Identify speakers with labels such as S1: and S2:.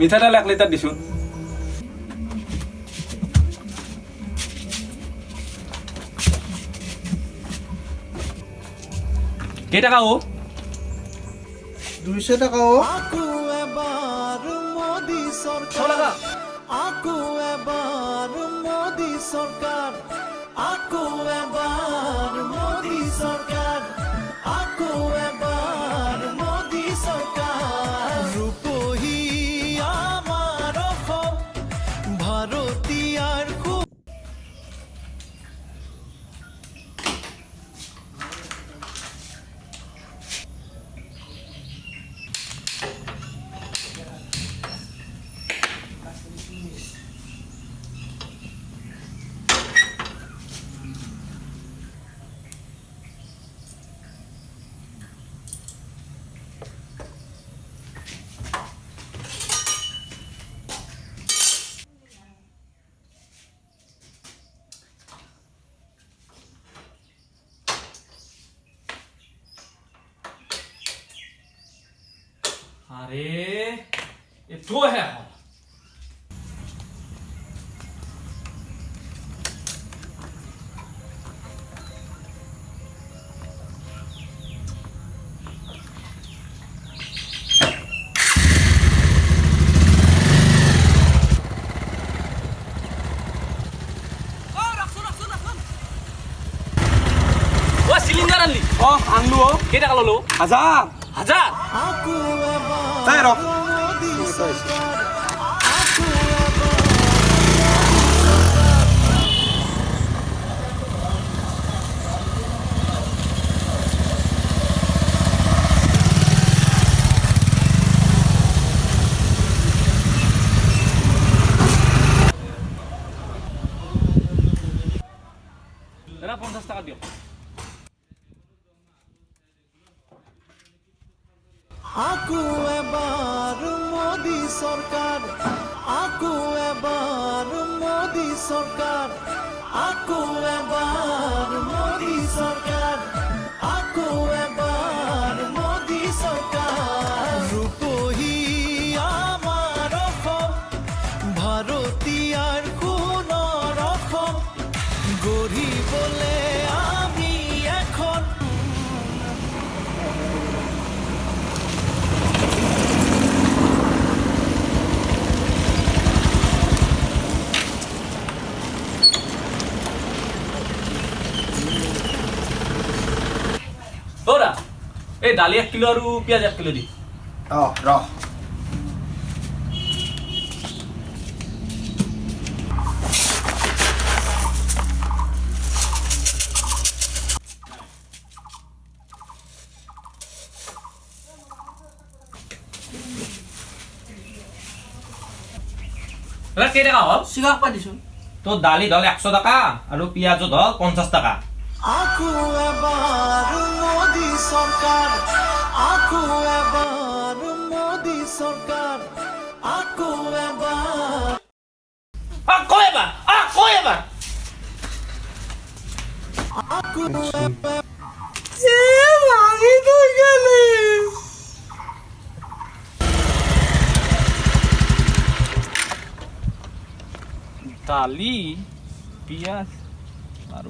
S1: মিঠাতেল 1 লিটার দিছুন কে টাকা ও
S2: 200 টাকা ও
S3: আকু এবার মোদি সরকার
S1: টাকা
S3: আকু এবার মোদি সরকার আকু এবার মোদি সরকার আকু এবার মোদি সরকার রূপহী আমার অসম ভারতীয়ার খুব
S1: আরে এটো হে এখন ও সিলিন্ডার আনলি
S2: ও আনলু ও
S1: কে টাকা ললো
S2: 1000
S1: হাজার
S3: আকু এবার
S2: তাই রক
S3: মোদি সরকার আকু
S1: দাদা 50 টাকা দিও
S3: আকু এবার মোদি সরকার আকু এবার মোদি সরকার আকু এবার মোদি সরকার আকু এবার মোদি সরকার রূপহী আমার অসম ভারতীয়ার কোন রকম গরিবলে আমি এখন
S1: ওরা এই ডালি 1 কিলো আর পেঁয়াজ 1 কিলো দি
S2: ও র
S1: দাদা কে টাকা হল
S2: সিগাক পা দিছুন
S1: তো ডালি ধল 100 টাকা আর পেঁয়াজ ধল 50 টাকা
S3: আকু এবার মোদি সরকার আকু এবার মোদি সরকার আকু এবার
S1: কয় এবার
S3: আকু এবার
S1: ডালি পেঁয়াজ আর